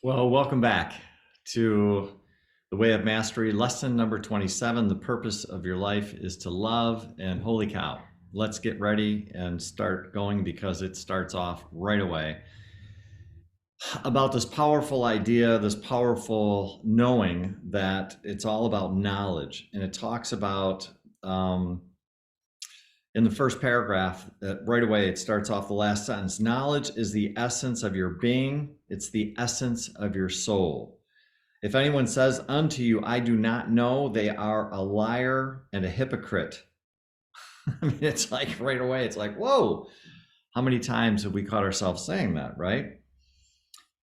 Well, welcome back to The Way of Mastery, lesson number 27. The purpose of your life is to love. And holy cow, let's get ready and start going because it starts off right away about this powerful idea, this powerful knowing that it's all about knowledge. And it talks about, in the first paragraph, right away, it starts off the last sentence. Knowledge is the essence of your being, it's the essence of your soul. If anyone says unto you, I do not know, they are a liar and a hypocrite. I mean, it's like right away, it's like, whoa, how many times have we caught ourselves saying that, right?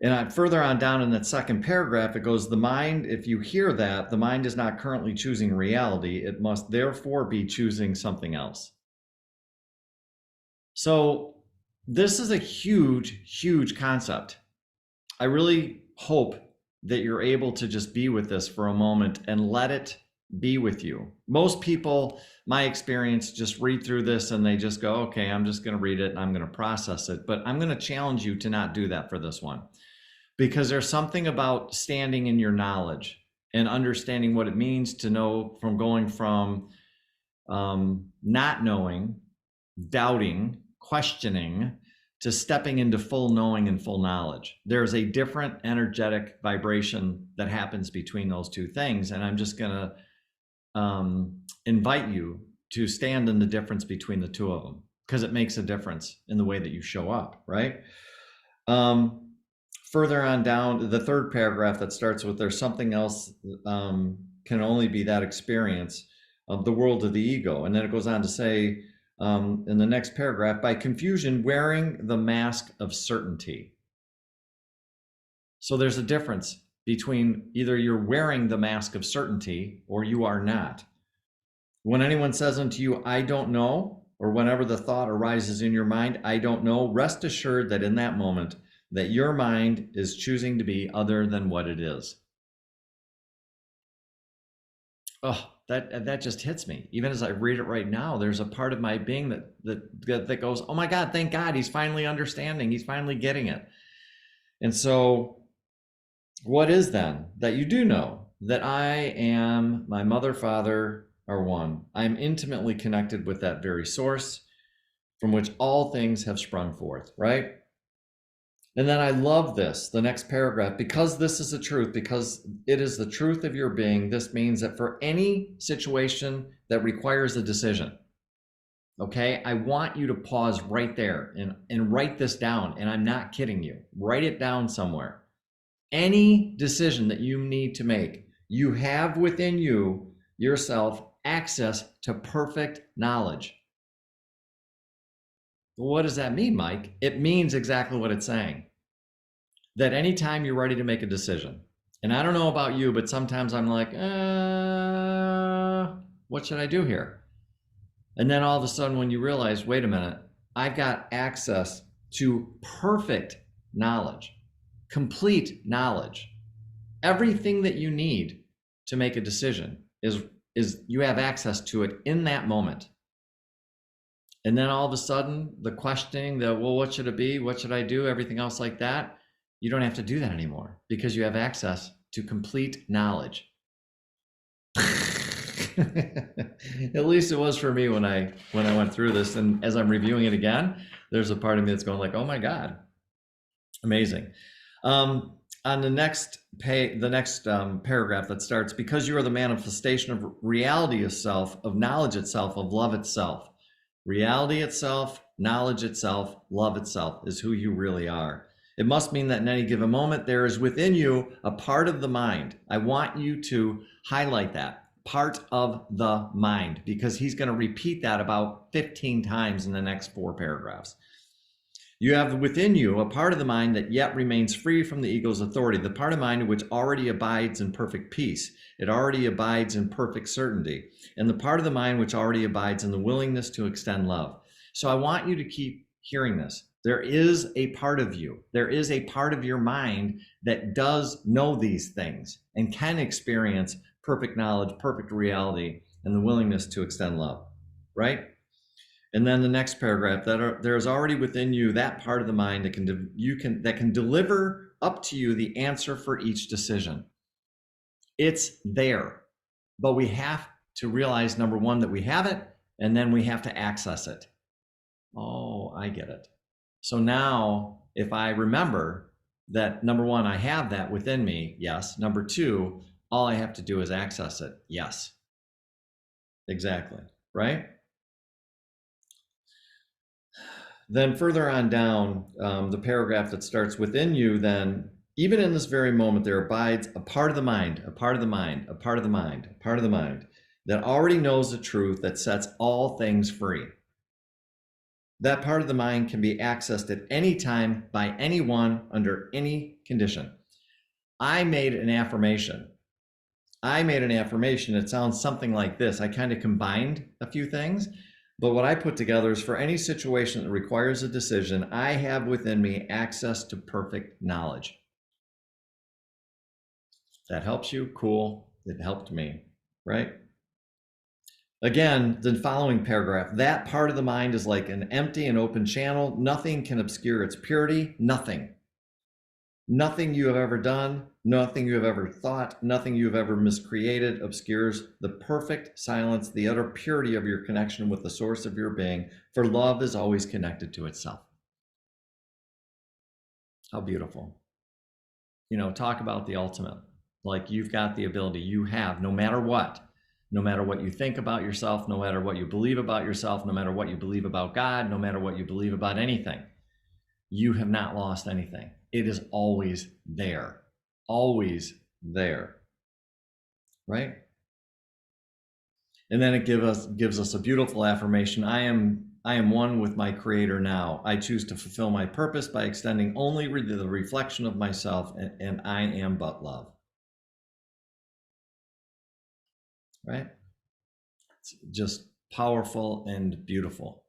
And further on down in that second paragraph, it goes, the mind, if you hear that, the mind is not currently choosing reality. It must therefore be choosing something else. So this is a huge, huge concept. I really hope that you're able to just be with this for a moment and let it be with you. Most people, my experience, just read through this and they just go, okay, I'm just going to read it and I'm going to process it. But I'm going to challenge you to not do that for this one, because there's something about standing in your knowledge and understanding what it means to know, from going from not knowing, doubting, questioning, to stepping into full knowing and full knowledge. There's a different energetic vibration that happens between those two things. And I'm just going to invite you to stand in the difference between the two of them, because it makes a difference in the way that you show up, right? Further on down, the third paragraph that starts with, there's something else, can only be that experience of the world of the ego. And then it goes on to say, in the next paragraph, by confusion, wearing the mask of certainty. So there's a difference between either you're wearing the mask of certainty or you are not. When anyone says unto you, I don't know, or whenever the thought arises in your mind, I don't know, rest assured that in that moment, that your mind is choosing to be other than what it is. Oh, that just hits me. Even as I read it right now, there's a part of my being that goes, oh my God, thank God, he's finally understanding, he's finally getting it. And so what is then that you do know? That I am, my mother, father are one. I'm intimately connected with that very source from which all things have sprung forth, right? And then I love this, the next paragraph, because this is the truth, because it is the truth of your being. This means that for any situation that requires a decision, okay, I want you to pause right there and write this down. And I'm not kidding you. Write it down somewhere. Any decision that you need to make, you have within you, yourself, access to perfect knowledge. What does that mean, Mike? It means exactly what it's saying. That anytime you're ready to make a decision, and I don't know about you, but sometimes I'm like, what should I do here? And then all of a sudden, when you realize, wait a minute, I've got access to perfect knowledge, complete knowledge. Everything that you need to make a decision is you have access to it in that moment. And then all of a sudden, the questioning, well, what should it be? What should I do? Everything else like that, you don't have to do that anymore because you have access to complete knowledge. At least it was for me when I went through this. And as I'm reviewing it again, there's a part of me that's going like, oh my God, amazing. On the next paragraph that starts, because you are the manifestation of reality itself, of knowledge itself, of love itself. Reality itself, knowledge itself, love itself is who you really are. It must mean that in any given moment, there is within you a part of the mind. I want you to highlight that, part of the mind, because he's going to repeat that about 15 times in the next 4 paragraphs. You have within you a part of the mind that yet remains free from the ego's authority, the part of mind which already abides in perfect peace. It already abides in perfect certainty, and the part of the mind which already abides in the willingness to extend love. So I want you to keep hearing this. There is a part of you, there is a part of your mind that does know these things and can experience perfect knowledge, perfect reality, and the willingness to extend love, right? And then the next paragraph, there is already within you that part of the mind that can deliver up to you the answer for each decision. It's there, but we have to realize, number one, that we have it, and then we have to access it. Oh, I get it. So now if I remember that, number one, I have that within me, yes. Number two, all I have to do is access it, yes. Exactly, right? Then further on down, the paragraph that starts within you, then, even in this very moment, there abides a part of the mind, a part of the mind, a part of the mind, a part of the mind that already knows the truth that sets all things free. That part of the mind can be accessed at any time by anyone under any condition. I made an affirmation. It sounds something like this. I kind of combined a few things, but what I put together is, for any situation that requires a decision, I have within me access to perfect knowledge. That helps you? Cool. It helped me, right? Again, the following paragraph, that part of the mind is like an empty and open channel. Nothing can obscure its purity. Nothing. Nothing you have ever done, nothing you have ever thought, nothing you have ever miscreated obscures the perfect silence, the utter purity of your connection with the source of your being, for love is always connected to itself. How beautiful. You know, talk about the ultimate. Like, you've got the ability, you have, no matter what you think about yourself, no matter what you believe about yourself, no matter what you believe about God, no matter what you believe about anything, you have not lost anything. It is always there, right? And then it gives us a beautiful affirmation. I am one with my Creator now. I choose to fulfill my purpose by extending only the reflection of myself, and I am but love. Right? It's just powerful and beautiful.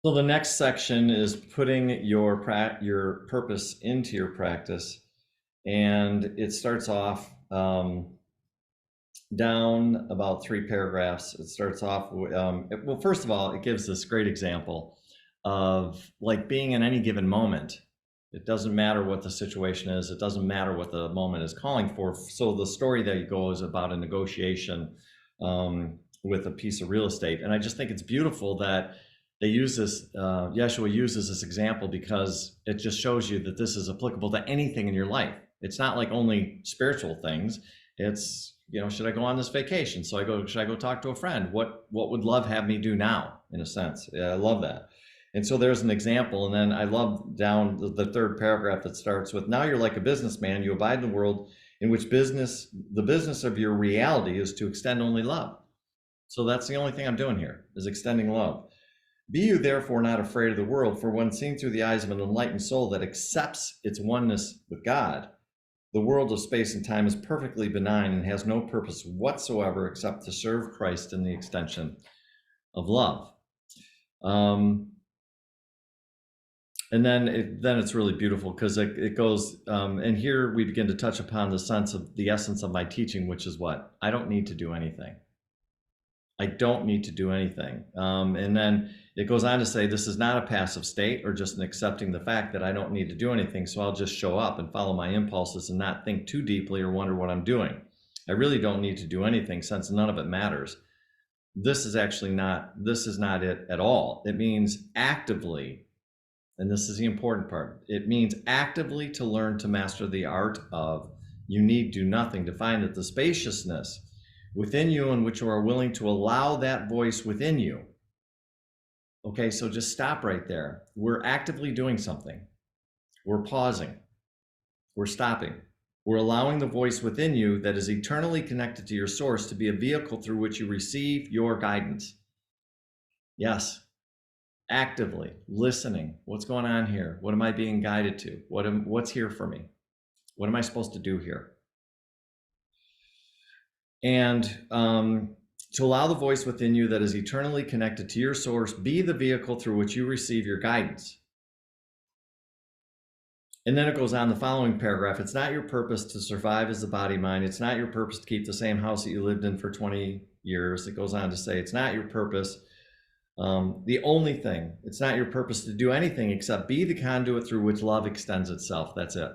So the next section is putting your purpose into your practice, and it starts off down about 3 paragraphs. It starts off with, well, first of all, it gives this great example of, like, being in any given moment. It doesn't matter what the situation is. It doesn't matter what the moment is calling for. So the story that goes about a negotiation with a piece of real estate. And I just think it's beautiful that they use this, Yeshua uses this example, because it just shows you that this is applicable to anything in your life. It's not like only spiritual things. It's, you know, should I go on this vacation? So should I go talk to a friend? What would love have me do now, in a sense? Yeah, I love that. And so there's an example. And then I love down the 3rd paragraph that starts with, now you're like a businessman. You abide in the world in which the business of your reality is to extend only love. So that's the only thing I'm doing here, is extending love. Be you therefore not afraid of the world, for when seen through the eyes of an enlightened soul that accepts its oneness with God, the world of space and time is perfectly benign and has no purpose whatsoever except to serve Christ in the extension of love. And then it's really beautiful, because it goes, and here we begin to touch upon the essence of my teaching, which is what? I don't need to do anything. I don't need to do anything. And then it goes on to say, this is not a passive state or just an accepting the fact that I don't need to do anything, so I'll just show up and follow my impulses and not think too deeply or wonder what I'm doing. I really don't need to do anything, since none of it matters. This is not it at all. It means actively, and this is the important part, it means actively to learn to master the art of you need do nothing, to find that the spaciousness within you, in which you are willing to allow that voice within you. Okay, so just stop right there. We're actively doing something. We're pausing. We're stopping. We're allowing the voice within you that is eternally connected to your source to be a vehicle through which you receive your guidance. Yes, actively listening. What's going on here? What am I being guided to? What's here for me? What am I supposed to do here? And to allow the voice within you that is eternally connected to your source be the vehicle through which you receive your guidance. And then it goes on, the following paragraph, it's not your purpose to survive as the body mind. It's not your purpose to keep the same house that you lived in for 20 years. It goes on to say, it's not your purpose. The only thing, it's not your purpose to do anything except be the conduit through which love extends itself. That's it.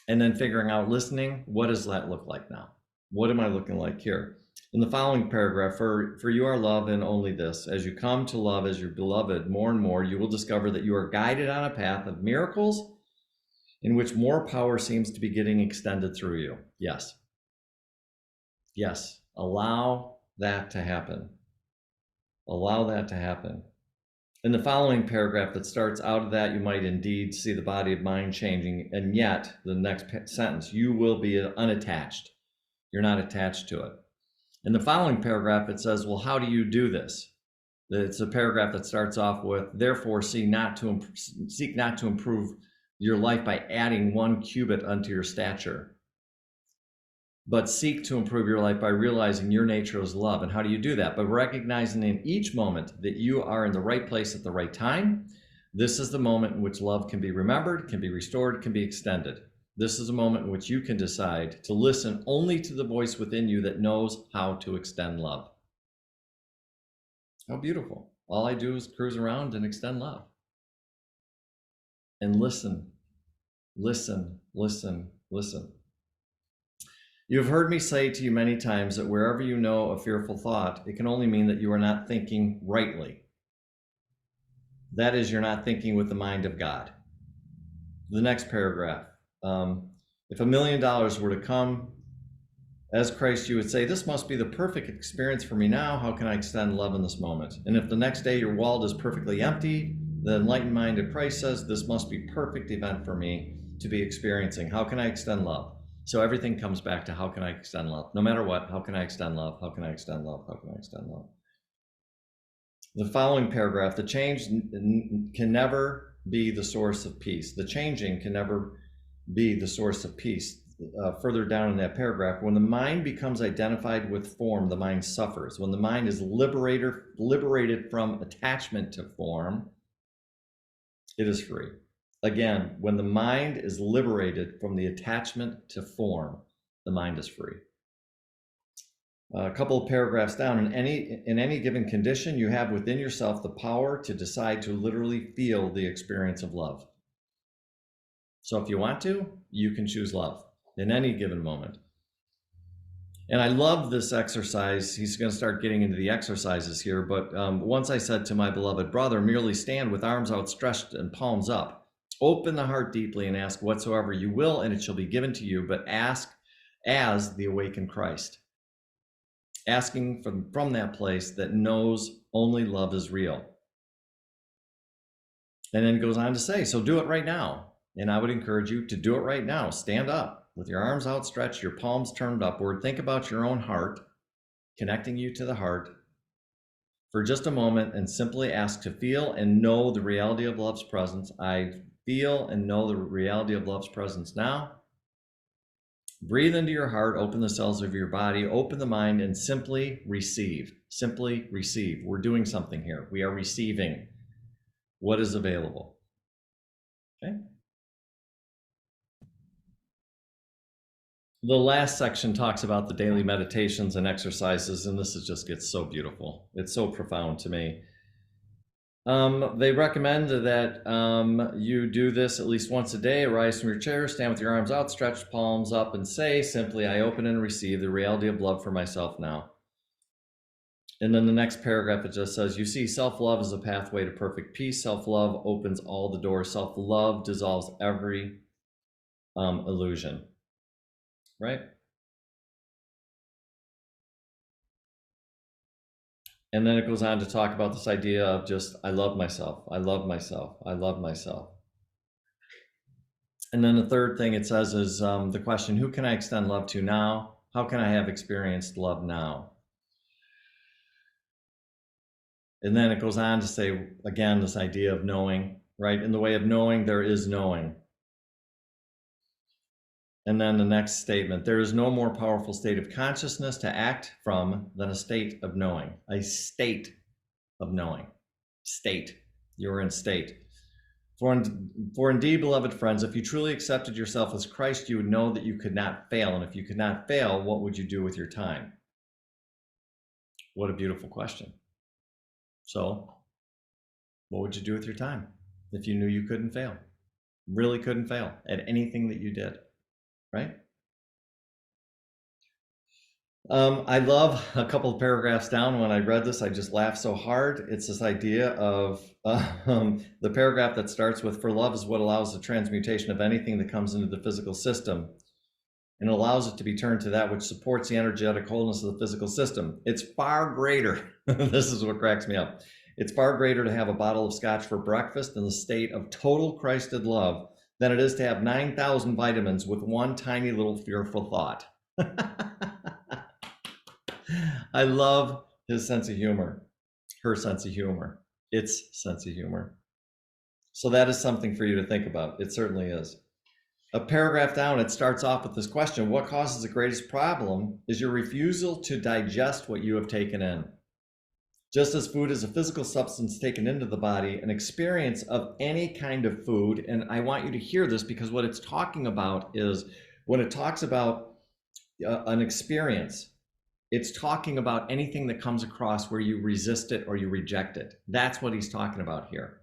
And then figuring out, listening, what does that look like now? What am I looking like here? In the following paragraph, for you are love and only this. As you come to love as your beloved more and more, you will discover that you are guided on a path of miracles in which more power seems to be getting extended through you. Yes. Yes. Allow that to happen. Allow that to happen. In the following paragraph that starts out of that, you might indeed see the body of mind changing, and yet the next sentence, you will be unattached. You're not attached to it. In the following paragraph, it says, well, how do you do this? It's a paragraph that starts off with, therefore, seek not to improve your life by adding 1 cubit unto your stature, but seek to improve your life by realizing your nature is love. And how do you do that? By recognizing in each moment that you are in the right place at the right time. This is the moment in which love can be remembered, can be restored, can be extended. This is a moment in which you can decide to listen only to the voice within you that knows how to extend love. How beautiful. All I do is cruise around and extend love. And listen, listen, listen, listen. You have heard me say to you many times that wherever you know a fearful thought, it can only mean that you are not thinking rightly. That is, you're not thinking with the mind of God. The next paragraph. If $1 million were to come as Christ, you would say, this must be the perfect experience for me now. How can I extend love in this moment? And if the next day your wallet is perfectly empty, the enlightened mind of Christ says, this must be perfect event for me to be experiencing. How can I extend love? So everything comes back to how can I extend love? No matter what, how can I extend love? How can I extend love? How can I extend love? The following paragraph, the change can never be the source of peace. The changing can never be the source of peace. Further down in that paragraph, when the mind becomes identified with form, the mind suffers. When the mind is liberated from attachment to form, it is free. Again, when the mind is liberated from the attachment to form, the mind is free. A couple of paragraphs down, in any given condition, you have within yourself the power to decide to literally feel the experience of love. So if you want to, you can choose love in any given moment. And I love this exercise. He's going to start getting into the exercises here, but once I said to my beloved brother, merely stand with arms outstretched and palms up. Open the heart deeply and ask whatsoever you will, and it shall be given to you, but ask as the awakened Christ. Asking from that place that knows only love is real. And then it goes on to say, so do it right now. And I would encourage you to do it right now. Stand up with your arms outstretched, your palms turned upward. Think about your own heart, connecting you to the heart for just a moment, and simply ask to feel and know the reality of love's presence. I feel and know the reality of love's presence now. Breathe into your heart, open the cells of your body, open the mind, and simply receive. Simply receive. We're doing something here. We are receiving what is available. Okay? The last section talks about the daily meditations and exercises, and this just gets so beautiful. It's so profound to me. They recommend that you do this at least once a day. Arise from your chair, stand with your arms outstretched, palms up, and say simply, I open and receive the reality of love for myself now. And then the next paragraph, it just says, you see, self-love is a pathway to perfect peace. Self-love opens all the doors. Self-love dissolves every illusion. Right? And then it goes on to talk about this idea of just, I love myself, I love myself, I love myself. And then the third thing it says is the question, who can I extend love to now? How can I have experienced love now? And then it goes on to say, again, this idea of knowing, right? In the way of knowing, there is knowing. And then the next statement, there is no more powerful state of consciousness to act from than a state of knowing. A state of knowing. State. You're in state. For indeed, beloved friends, if you truly accepted yourself as Christ, you would know that you could not fail. And if you could not fail, what would you do with your time? What a beautiful question. So, what would you do with your time if you knew you couldn't fail? Really couldn't fail at anything that you did, right? I love a couple of paragraphs down. When I read this, I just laughed so hard. It's this idea of the paragraph that starts with, "For love is what allows the transmutation of anything that comes into the physical system and allows it to be turned to that which supports the energetic wholeness of the physical system. It's far greater." This is what cracks me up. "It's far greater to have a bottle of scotch for breakfast in the state of total Christed love than it is to have 9,000 vitamins with one tiny little fearful thought." I love his sense of humor, her sense of humor, its sense of humor. So that is something for you to think about. It certainly is. A paragraph down, it starts off with this question: "What causes the greatest problem is your refusal to digest what you have taken in. Just as food is a physical substance taken into the body, an experience of any kind of food," and I want you to hear this because what it's talking about is when it talks about an experience, it's talking about anything that comes across where you resist it or you reject it. That's what he's talking about here.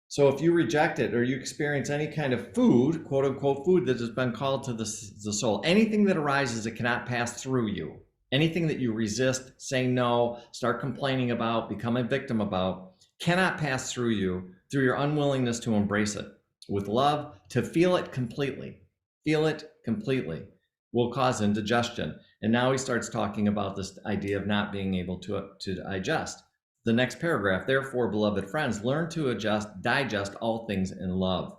So if you reject it or you experience any kind of food, quote unquote food, that has been called to the soul, anything that arises that cannot pass through you, anything that you resist, say no, start complaining about, become a victim about, cannot pass through you through your unwillingness to embrace it with love, to feel it completely, will cause indigestion. And now he starts talking about this idea of not being able to digest. The next paragraph: "Therefore, beloved friends, learn to digest all things in love."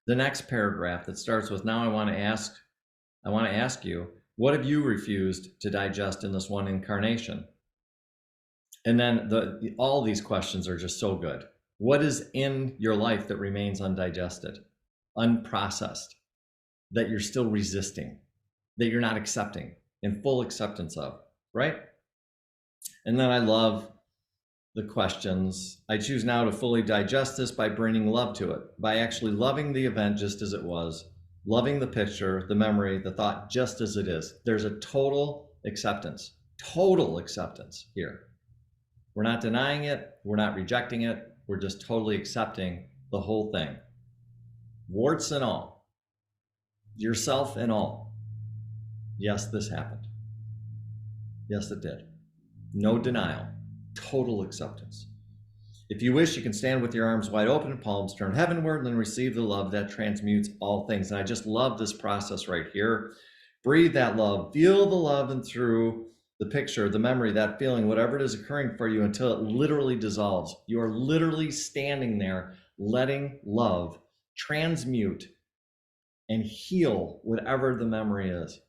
The next paragraph that starts with, "Now I want to ask you, what have you refused to digest in this one incarnation?" And then all these questions are just so good. What is in your life that remains undigested, unprocessed, that you're still resisting, that you're not accepting, in full acceptance of, right? And then I love the questions. "I choose now to fully digest this by bringing love to it, by actually loving the event just as it was, loving the picture, the memory, the thought just as it is." There's a total acceptance here. We're not denying it, we're not rejecting it, we're just totally accepting the whole thing, warts and all, yourself and all. Yes, this happened. Yes, it did. No denial, total acceptance. "If you wish, you can stand with your arms wide open, palms turned heavenward, and then receive the love that transmutes all things." And I just love this process right here. Breathe that love, feel the love, and through the picture, the memory, that feeling, whatever it is occurring for you, until it literally dissolves. You are literally standing there, letting love transmute and heal whatever the memory is,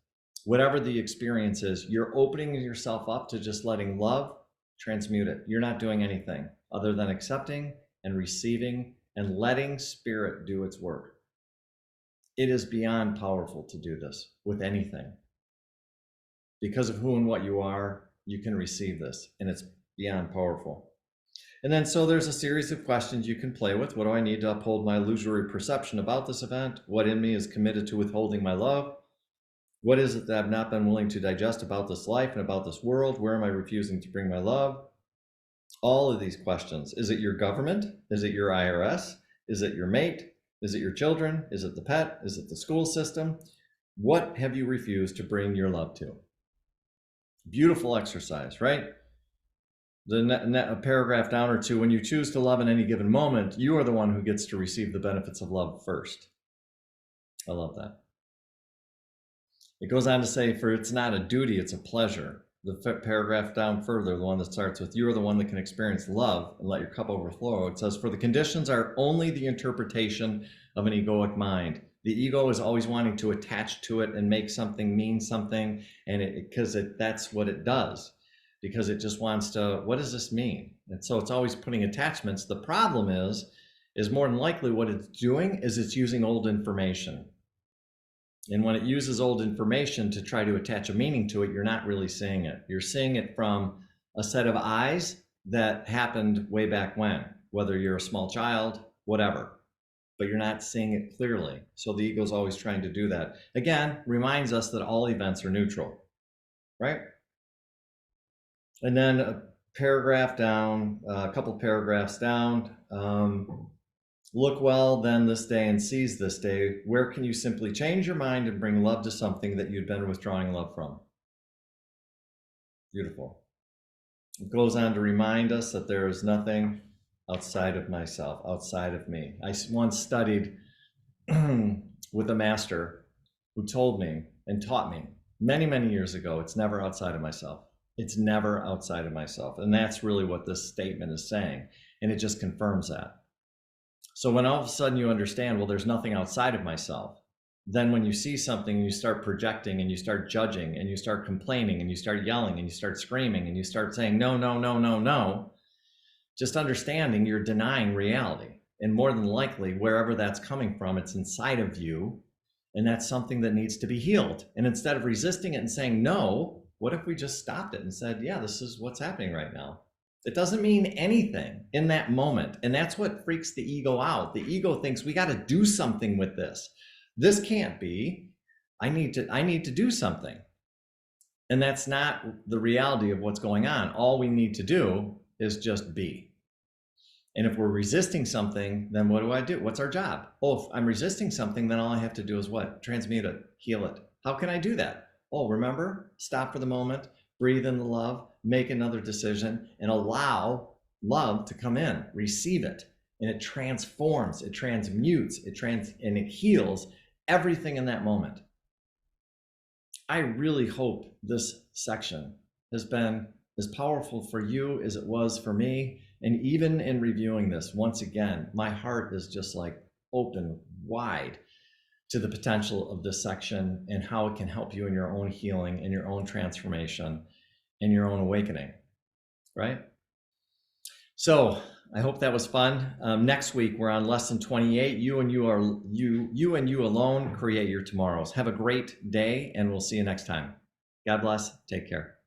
whatever the experience is. You're opening yourself up to just letting love transmute it. You're not doing anything other than accepting and receiving and letting spirit do its work. It is beyond powerful to do this with anything. Because of who and what you are, you can receive this, and it's beyond powerful. And then so there's a series of questions you can play with. What do I need to uphold my illusory perception about this event? What in me is committed to withholding my love? What is it that I've not been willing to digest about this life and about this world? Where am I refusing to bring my love? All of these questions. Is it your government? Is it your IRS? Is it your mate? Is it your children? Is it the pet? Is it the school system? What have you refused to bring your love to? Beautiful exercise, right? A paragraph down or two: "When you choose to love in any given moment, you are the one who gets to receive the benefits of love first." I love that. It goes on to say, "For it's not a duty, it's a pleasure." The paragraph down further, the one that starts with, "You are the one that can experience love and let your cup overflow," it says, "For the conditions are only the interpretation of an egoic mind." The ego is always wanting to attach to it and make something mean something, and that's what it does, because it just wants to, what does this mean? And so it's always putting attachments. The problem is more than likely what it's doing is it's using old information. And when it uses old information to try to attach a meaning to it, you're not really seeing it. You're seeing it from a set of eyes that happened way back when, whether you're a small child, whatever, but you're not seeing it clearly. So the ego is always trying to do that. Again, reminds us that all events are neutral, right? And then a paragraph down, a couple paragraphs down, look well then this day and seize this day. Where can you simply change your mind and bring love to something that you'd been withdrawing love from? Beautiful. It goes on to remind us that there is nothing outside of myself, outside of me. I once studied with a master who told me and taught me many, many years ago, it's never outside of myself. It's never outside of myself. And that's really what this statement is saying. And it just confirms that. So when all of a sudden you understand, well, there's nothing outside of myself, then when you see something and you start projecting and you start judging and you start complaining and you start yelling and you start screaming and you start saying, no, no, no, no, no, just understanding you're denying reality. And more than likely, wherever that's coming from, it's inside of you. And that's something that needs to be healed. And instead of resisting it and saying no, what if we just stopped it and said, yeah, this is what's happening right now? It doesn't mean anything in that moment. And that's what freaks the ego out. The ego thinks we got to do something with this. This can't be. I need to do something. And that's not the reality of what's going on. All we need to do is just be. And if we're resisting something, then what do? What's our job? Oh, if I'm resisting something, then all I have to do is what? Transmute it, heal it. How can I do that? Oh, remember, stop for the moment, breathe in the love, make another decision, and allow love to come in, receive it. And it transforms, it transmutes, and it heals everything in that moment. I really hope this section has been as powerful for you as it was for me. And even in reviewing this, once again, my heart is just like open wide to the potential of this section and how it can help you in your own healing and your own transformation and your own awakening, right? So I hope that was fun. Next week, we're on lesson 28. You and you alone create your tomorrows. Have a great day, and we'll see you next time. God bless. Take care.